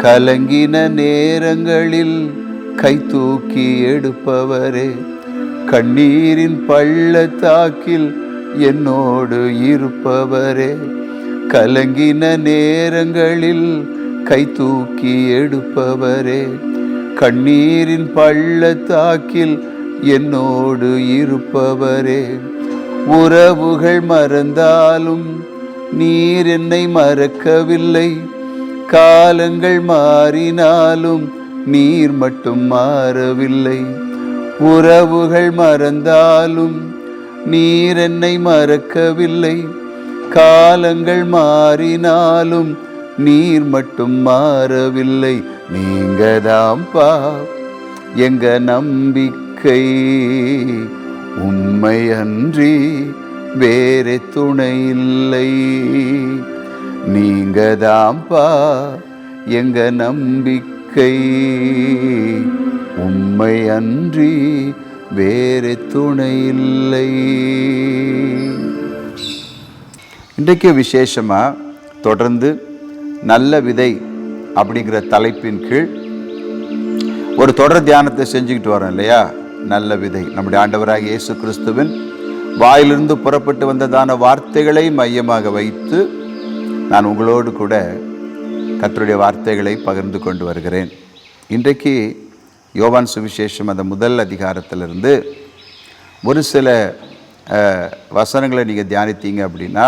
கலங்கின நேரங்களில் கை தூக்கி எடுப்பவரே, கண்ணீரின் பள்ளத்தாக்கில் என்னோடு இருப்பவரே, கலங்கின நேரங்களில் கை தூக்கி எடுப்பவரே, கண்ணீரின் பள்ளத்தாக்கில் என்னோடு இருப்பவரே, உறவுகள் மறந்தாலும் நீர் என்னை மறக்கவில்லை, காலங்கள் மாறினாலும் நீர் மட்டும் மாறவில்லை, உறவுகள் மறந்தாலும் நீர் என்னை மறக்கவில்லை, காலங்கள் மாறினாலும் நீர் மட்டும் மாறவில்லை. நீங்கதாம்பா எங்க நம்பிக்கை, உண்மை அன்றி வேறே துணை இல்லை. நீங்கதாம்பா எங்க நம்பிக்கை, உண்மை அன்றி வேறே துணை இல்லை. இன்றைக்கு விசேஷமாக தொடர்ந்து நல்ல விதை அப்படிங்கிற தலைப்பின் கீழ் ஒரு தொடர் தியானத்தை செஞ்சுக்கிட்டு வரோம் இல்லையா. நல்ல விதை நம்முடைய ஆண்டவராகிய இயேசு கிறிஸ்துவின் வாயிலிருந்து புறப்பட்டு வந்ததான வார்த்தைகளை மையமாக வைத்து நான் உங்களோடு கூட கர்த்தருடைய வார்த்தைகளை பகிர்ந்து கொண்டு வருகிறேன். இன்றைக்கு யோவான் சுவிசேஷம் அந்த முதல் அதிகாரத்திலிருந்து ஒரு சில வசனங்களை நீங்கள் தியானித்தீங்க அப்படின்னா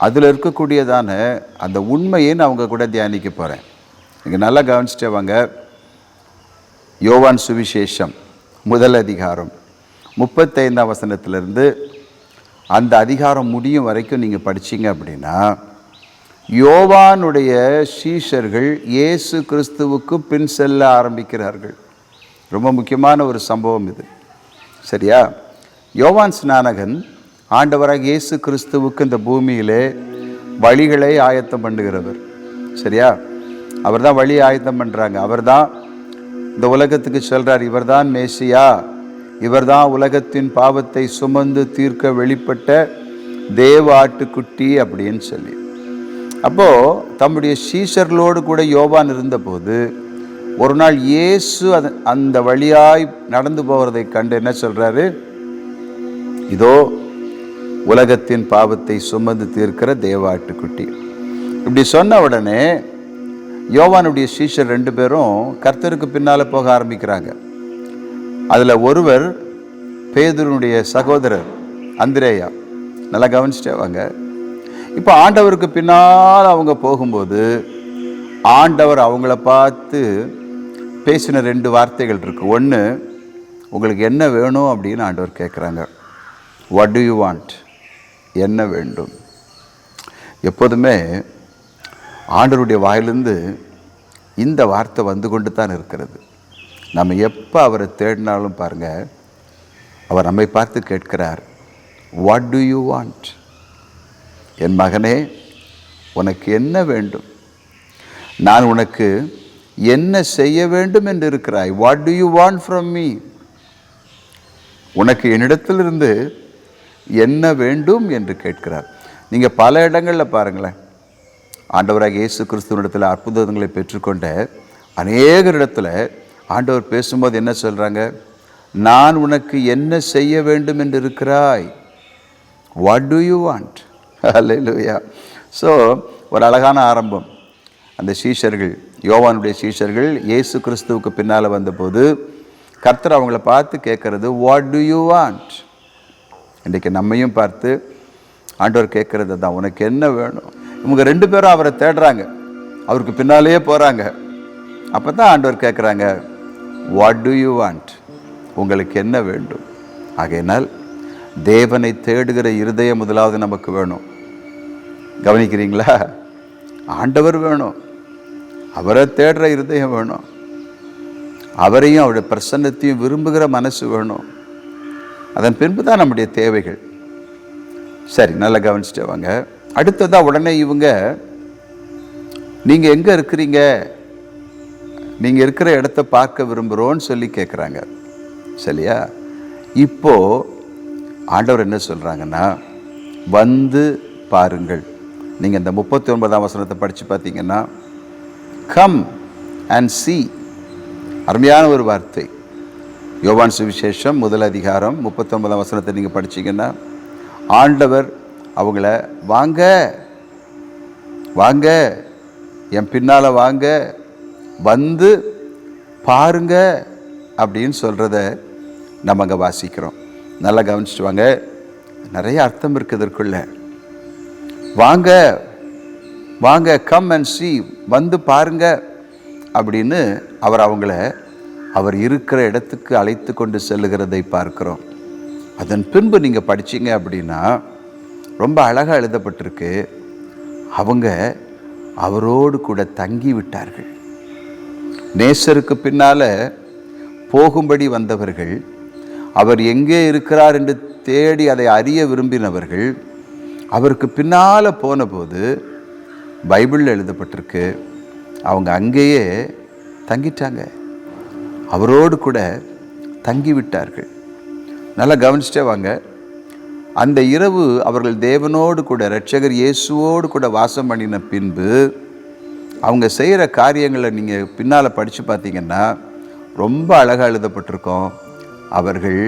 அதில் இருக்கக்கூடியதான அந்த உண்மையை நான் அவங்க கூட தியானிக்க போகிறேன். நீங்கள் நல்லா கவனிச்சுட்டே வாங்க. யோவான் சுவிசேஷம் முதல் அதிகாரம் 35ஆம் வசனத்திலிருந்து அந்த அதிகாரம் முடியும் வரைக்கும் நீங்கள் படிச்சிங்க அப்படின்னா யோவானுடைய சீஷர்கள் இயேசு கிறிஸ்துவுக்கு பின் செல்ல ஆரம்பிக்கிறார்கள். ரொம்ப முக்கியமான ஒரு சம்பவம் இது, சரியா? யோவான் ஸ்நானகன் ஆண்டவராக இயேசு கிறிஸ்துவுக்கு இந்த பூமியிலே வழிகளை ஆயத்தம் பண்ணுகிறவர், சரியா? அவர் தான் வழி ஆயத்தம் பண்ணுறாங்க. அவர் தான் இந்த உலகத்துக்கு சொல்கிறார், இவர் தான் மேசியா, இவர் தான் உலகத்தின் பாவத்தை சுமந்து தீர்க்க வெளிப்பட்ட தேவ ஆட்டுக்குட்டி அப்படின்னு சொல்லி. அப்போது தம்முடைய சீஷர்களோடு கூட யோவான் இருந்தபோது ஒரு நாள் இயேசு அந்த வழியாய் நடந்து போகிறதை கண்டு என்ன சொல்கிறாரு? இதோ உலகத்தின் பாவத்தை சுமந்து தீர்க்கிற தேவ ஆட்டுக்குட்டி. இப்படி சொன்ன உடனே யோவானுடைய சீஷர் 2 பேரும் கர்த்தருக்கு பின்னால் போக ஆரம்பிக்கிறாங்க. அதில் ஒருவர் பேதுருனுடைய சகோதரர் அந்திரேயா. நல்லா கவனிச்சுட்டே வாங்க. இப்போ ஆண்டவருக்கு பின்னால் அவங்க போகும்போது ஆண்டவர் அவங்கள பார்த்து பேசின 2 வார்த்தைகள் இருக்குது. ஒன்று, உங்களுக்கு என்ன வேணும் அப்படின்னு ஆண்டவர் கேட்குறாங்க. What to you want? என்ன வேண்டும்? எப்போதுமே ஆண்டவருடைய வாயிலிருந்து இந்த வார்த்தை வந்து கொண்டு தான் இருக்கிறது. நம்ம எப்போ அவரை தேடினாலும் பாருங்கள், அவர் நம்மை பார்த்து கேட்கிறார், வாட் டு யூ வாண்ட்? என் மகனே, உனக்கு என்ன வேண்டும்? நான் உனக்கு என்ன செய்ய வேண்டும் என்று இருக்கிறாய்? What to you want from me? உனக்கு என்னிடத்திலிருந்து என்ன வேண்டும் என்று கேட்கிறார். நீங்கள் பல இடங்களில் பாருங்களேன், ஆண்டவராக இயேசு கிறிஸ்துவனிடத்தில் அற்புதங்களை பெற்றுக்கொண்ட அநேகரிடத்தில் ஆண்டவர் பேசும்போது என்ன சொல்கிறாங்க? நான் உனக்கு என்ன செய்ய வேண்டும் என்று இருக்கிறாய்? What to you want? Hallelujah. So ஒரு அழகான ஆரம்பம். அந்த சீஷர்கள், யோவானுடைய சீஷர்கள் இயேசு கிறிஸ்துவுக்கு பின்னால் வந்தபோது கர்த்தர் அவங்கள பார்த்து கேட்குறது, வாட் டு யூ வாண்ட்? இன்றைக்கி நம்மையும் பார்த்து ஆண்டவர் கேட்குறது தான், உனக்கு என்ன வேணும்? இவங்க 2 பேரும் அவரை தேடுறாங்க, அவருக்கு பின்னாலேயே போகிறாங்க. அப்போ தான் ஆண்டவர் கேட்குறாங்க, வாட் டு யூ வாண்ட்? உங்களுக்கு என்ன வேண்டும்? ஆகையினால் தேவனை தேடுகிற இருதயம் முதலாவது நமக்கு வேணும். கவனிக்கிறீங்களா? ஆண்டவர் வேணும், அவரை தேடுற இருதயம் வேணும், அவரையும் அவருடைய பிரசன்னத்தையும் விரும்புகிற மனசு வேணும். அதன் பின்பு தான் நம்முடைய தேவைகள். சரி, நல்லா கவனிச்சுட்டு வாங்க. அடுத்ததான் உடனே இவங்க, நீங்கள் எங்கே இருக்கிறீங்க, நீங்கள் இருக்கிற இடத்த பார்க்க விரும்புகிறோன்னு சொல்லி கேட்குறாங்க, சரியா? இப்போது ஆண்டவர் என்ன சொல்கிறாங்கன்னா, வந்து பாருங்கள். நீங்கள் இந்த 39ஆம் வசனத்தை படித்து பார்த்தீங்கன்னா, கம் அண்ட் see. அருமையான ஒரு வார்த்தை. யோவான் சுவிசேஷம் 1:39 நீங்கள் படிச்சீங்கன்னா, ஆண்டவர் அவங்கள வாங்க வாங்க என் பின்னால் வாங்க, வந்து பாருங்க அப்படின்னு சொல்கிறத நம்ம அங்கே வாசிக்கிறோம். நல்லா கவனிச்சுட்டு வாங்க. நிறைய அர்த்தம் இருக்குது இதற்குள்ள. வாங்க வாங்க, கம் அண்ட் see, வந்து பாருங்க அப்படின்னு அவர் இருக்கிற இடத்துக்கு அழைத்து கொண்டு செல்லுகிறதை பார்க்கிறோம். அதன் பின்பு நீங்கள் படிச்சீங்க அப்படின்னா ரொம்ப அழகாக எழுதப்பட்டிருக்கு, அவங்க அவரோடு கூட தங்கி விட்டார்கள். நேசருக்கு பின்னால் போகும்படி வந்தவர்கள், அவர் எங்கே இருக்கிறார் என்று தேடி அதை அறிய விரும்பினவர்கள், அவருக்கு பின்னால் போனபோது பைபிளில் எழுதப்பட்டிருக்கு, அவங்க அங்கேயே தங்கிட்டாங்க, அவரோடு கூட தங்கி விட்டார்கள். நல்லா கவனிச்சிட்டே வாங்க. அந்த இரவு அவர்கள் தேவனோடு கூட, இரட்சகர் இயேசுவோடு கூட வாசம் பண்ணின பின்பு அவங்க செய்கிற காரியங்களை நீங்கள் பின்னால் படித்து பார்த்தீங்கன்னா ரொம்ப அழகாக எழுதப்பட்டிருக்கோம். அவர்கள்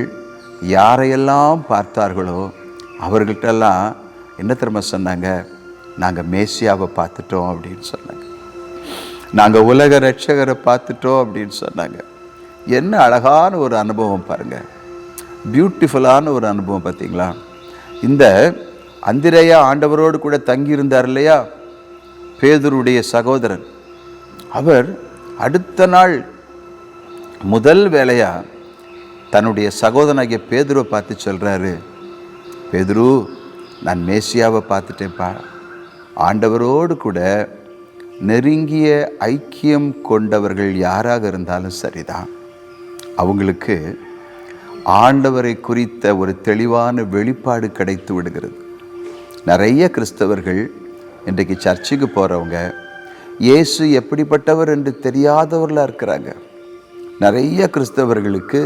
யாரையெல்லாம் பார்த்தார்களோ அவர்கள்ட்டெல்லாம் என்ன தெரியுமா சொன்னாங்க? நாங்கள் மேசியாவை பார்த்துட்டோம் அப்படின்னு சொன்னாங்க. நாங்கள் உலக இரட்சகரை பார்த்துட்டோம் அப்படின்னு சொன்னாங்க. என்ன அழகான ஒரு அனுபவம் பாருங்கள், பியூட்டிஃபுல்லான ஒரு அனுபவம். பார்த்தீங்களா? இந்த அந்திரேயா ஆண்டவரோடு கூட தங்கியிருந்தார் இல்லையா, பேதுருடைய சகோதரன். அவர் அடுத்த நாள் முதல் வேலையாக தன்னுடைய சகோதரனாகிய பேதுருவை பார்த்து சொல்கிறாரு, பேதுரு, நான் மேசியாவை பார்த்துட்டேன்ப்பா. ஆண்டவரோடு கூட நெருங்கிய ஐக்கியம் கொண்டவர்கள் யாராக இருந்தாலும் சரிதான், அவங்களுக்கு ஆண்டவரை குறித்த ஒரு தெளிவான வெளிப்பாடு கிடைத்து விடுகிறது. நிறைய கிறிஸ்தவர்கள் இன்றைக்கு சர்ச்சுக்கு போகிறவங்க இயேசு எப்படிப்பட்டவர் என்று தெரியாதவர்களாக இருக்கிறாங்க. நிறைய கிறிஸ்தவர்களுக்கு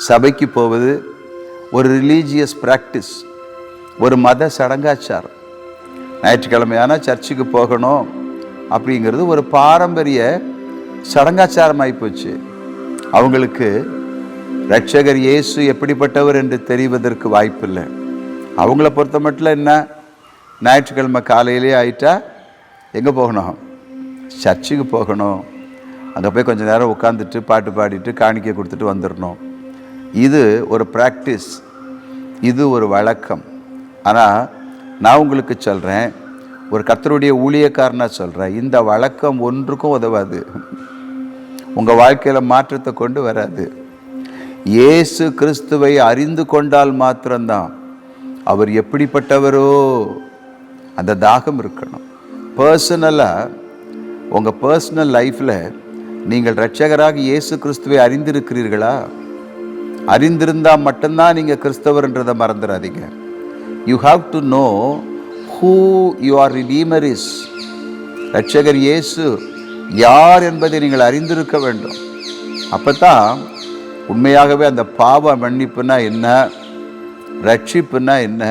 சபைக்கு போவது ஒரு ரிலீஜியஸ் ப்ராக்டிஸ், ஒரு மத சடங்காச்சாரம். ஞாயிற்றுக்கிழமையான சர்ச்சுக்கு போகணும் அப்படிங்கிறது ஒரு பாரம்பரிய சடங்காச்சாரம் ஆகிப்போச்சு. அவங்களுக்கு இரட்சகர் இயேசு எப்படிப்பட்டவர் என்று தெரிவதற்கு வாய்ப்பில்லை. அவங்கள பொறுத்த மட்டும் என்ன, ஞாயிற்றுக்கிழமை காலையிலே ஆயிட்டா எங்கே போகணும்? சர்ச்சுக்கு போகணும். அங்கே போய் கொஞ்சம் நேரம் உட்காந்துட்டு பாட்டு பாடிட்டு காணிக்கை கொடுத்துட்டு வந்துடணும். இது ஒரு ப்ராக்டிஸ், இது ஒரு வழக்கம். ஆனால் நான் உங்களுக்கு சொல்கிறேன், ஒரு கர்த்தருடைய ஊழியக்காரனாக சொல்கிறேன், இந்த வழக்கம் ஒன்றுக்கும் உதவாது, உங்கள் வாழ்க்கையில் மாற்றத்தை கொண்டு வராது. இயேசு கிறிஸ்துவை அறிந்து கொண்டால் மாத்திரம்தான் அவர் எப்படிப்பட்டவரோ அந்த தாகம் இருக்கணும். பர்சனலாக உங்கள் பர்சனல் லைஃப்பில் நீங்கள் இரட்சகராக இயேசு கிறிஸ்துவை அறிந்திருக்கிறீர்களா? அறிந்திருந்தால் மட்டும்தான் நீங்கள் கிறிஸ்தவர்ன்றதை மறந்துடாதீங்க. You have to know who your redeemer is. இரட்சகர் இயேசு யார் என்பதை நீங்கள் அறிந்திருக்க வேண்டும். அப்போ தான் உண்மையாகவே அந்த பாவ மன்னிப்புனா என்ன, ரட்சிப்புனா என்ன,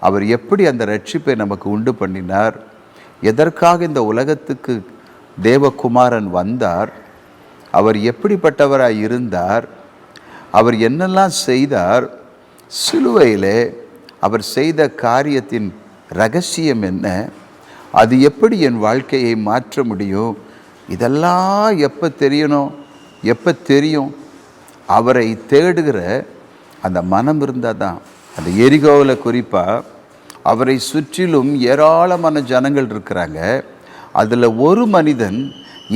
அவர் எப்படி அந்த ரட்சிப்பை நமக்கு உண்டு பண்ணினார், எதற்காக இந்த உலகத்துக்கு தேவகுமாரன் வந்தார், அவர் எப்படிப்பட்டவராய் இருந்தார், அவர் என்னெல்லாம் செய்தார், சிலுவையிலே அவர் செய்த காரியத்தின் ரகசியம் என்ன, அது எப்படி என் வாழ்க்கையை மாற்ற முடியும், இதெல்லாம் எப்போ தெரியணும், எப்போ தெரியும்? அவரை தேடுகிற அந்த மனம் இருந்தால் தான். அந்த எரிகோவில் குறிப்பாக அவரை சுற்றிலும் ஏராளமான ஜனங்கள் இருக்கிறாங்க. அதில் ஒரு மனிதன்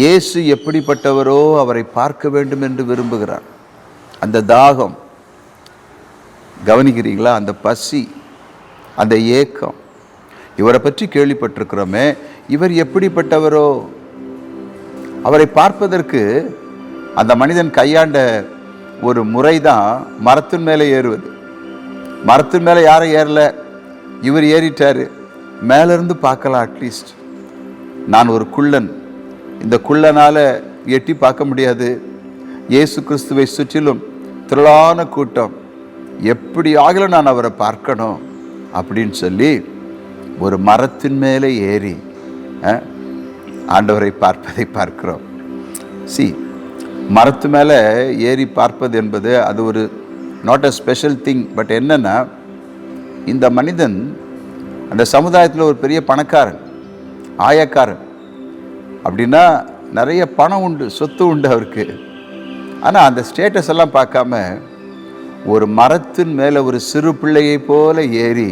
இயேசு எப்படிப்பட்டவரோ அவரை பார்க்க வேண்டும் என்று விரும்புகிறார். அந்த தாகம், கவனிக்கிறீங்களா? அந்த பசி, அந்த ஏக்கம். இவரை பற்றி கேள்விப்பட்டிருக்கிறோமே, இவர் எப்படிப்பட்டவரோ, அவரை பார்ப்பதற்கு அந்த மனிதன் கையாண்ட ஒரு முறை தான் மரத்தின் மேலே ஏறுவது. மரத்தின் மேலே யாரும் ஏறல, இவர் ஏறிட்டார். மேலேருந்து பார்க்கலாம், அட்லீஸ்ட் நான் ஒரு குள்ளன், இந்த குள்ளனால் எட்டி பார்க்க முடியாது. இயேசு கிறிஸ்துவை சுற்றிலும் திரளான கூட்டம், எப்படி ஆகல நான் அவரை பார்க்கணும் அப்படின்னு சொல்லி ஒரு மரத்தின் மேலே ஏறி ஆண்டவரை பார்ப்பதை பார்க்கிறோம். சி, மரத்து மேலே ஏறி பார்ப்பது என்பது அது ஒரு not a special thing. But என்னென்னா, இந்த மனிதன் அந்த சமுதாயத்தில் ஒரு பெரிய பணக்காரன், ஆயக்காரன். அப்படின்னா நிறைய பணம் உண்டு, சொத்து உண்டு அவருக்கு. ஆனால் அந்த ஸ்டேட்டஸ் எல்லாம் பார்க்காம ஒரு மரத்தின் மேலே ஒரு சிறு பிள்ளையை போல ஏறி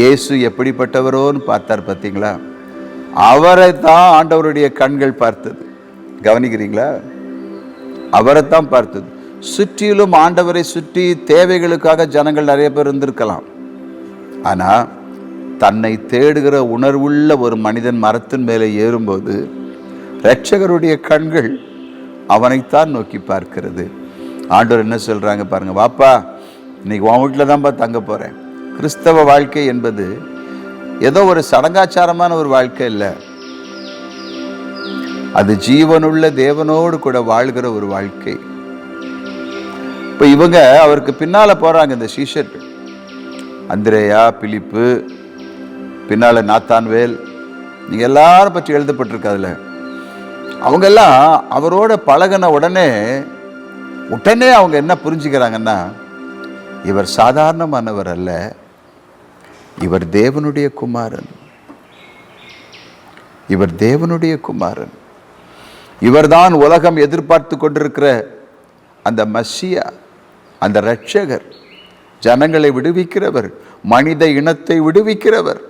இயேசு எப்படிப்பட்டவரோன்னு பார்த்தார். பார்த்தீங்களா? அவரை தான் ஆண்டவருடைய கண்கள் பார்த்தது. கவனிக்கிறீங்களா? அவரைத்தான் பார்த்தது. சுற்றிலும் ஆண்டவரை சுற்றி தேவைகளுக்காக ஜனங்கள் நிறைய பேர் இருந்திருக்கலாம். ஆனால் தன்னை தேடுகிற உணர்வுள்ள ஒரு மனிதன் மரத்தின் மேலே ஏறும்போது இரட்சகருடைய கண்கள் அவனைத்தான் நோக்கி பார்க்கிறது. ஆண்டவர் என்ன சொல்கிறாங்க பாருங்கள், வாப்பா இன்னைக்கு உன் வீட்டில் தான்ப்பா தங்க போகிறேன். கிறிஸ்தவ வாழ்க்கை என்பது ஏதோ ஒரு சடங்காச்சாரமான ஒரு வாழ்க்கை இல்லை. அது ஜீவனுள்ள தேவனோடு கூட வாழ்கிற ஒரு வாழ்க்கை. இப்போ இவங்க அவருக்கு பின்னால் போகிறாங்க. இந்த சீஷர்கள் அந்திரேயா, பிலிப்பு, பின்னால் நாத்தான்வேல், நீங்கள் எல்லாரும் பற்றி எழுதப்பட்டிருக்கு. அதில் அவங்கெல்லாம் அவரோட பழகின உடனே அவங்க என்ன புரிஞ்சுக்கிறாங்கன்னா, இவர் சாதாரணமானவர் அல்ல, இவர் தேவனுடைய குமாரன். இவர் தேவனுடைய குமாரன். இவர்தான் உலகம் எதிர்பார்த்து கொண்டிருக்கிற அந்த மசியா, அந்த இரட்சகர், ஜனங்களை விடுவிக்கிறவர், மனித இனத்தை விடுவிக்கிறவர்.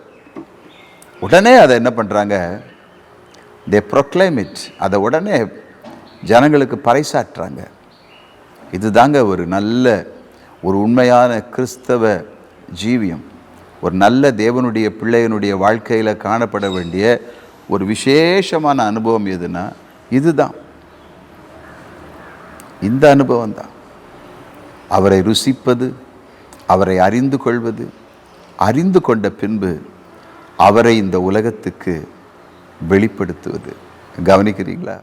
உடனே அதை என்ன பண்ணுறாங்க? தே ப்ரொக்ளைம் இட். அதை உடனே ஜனங்களுக்கு பறைசாற்றுறாங்க. இதுதாங்க ஒரு நல்ல, ஒரு உண்மையான கிறிஸ்தவ ஜீவியம். ஒரு நல்ல தேவனுடைய பிள்ளையனுடைய வாழ்க்கையில் காணப்பட வேண்டிய ஒரு விசேஷமான அனுபவம் எதுனா இதுதான். இந்த அனுபவம் தான். அவரை ருசிப்பது, அவரை அறிந்து கொள்வது, அறிந்து கொண்ட பின்பு அவரை இந்த உலகத்துக்கு வெளிப்படுத்துவது. கவனிக்கிறீங்களா?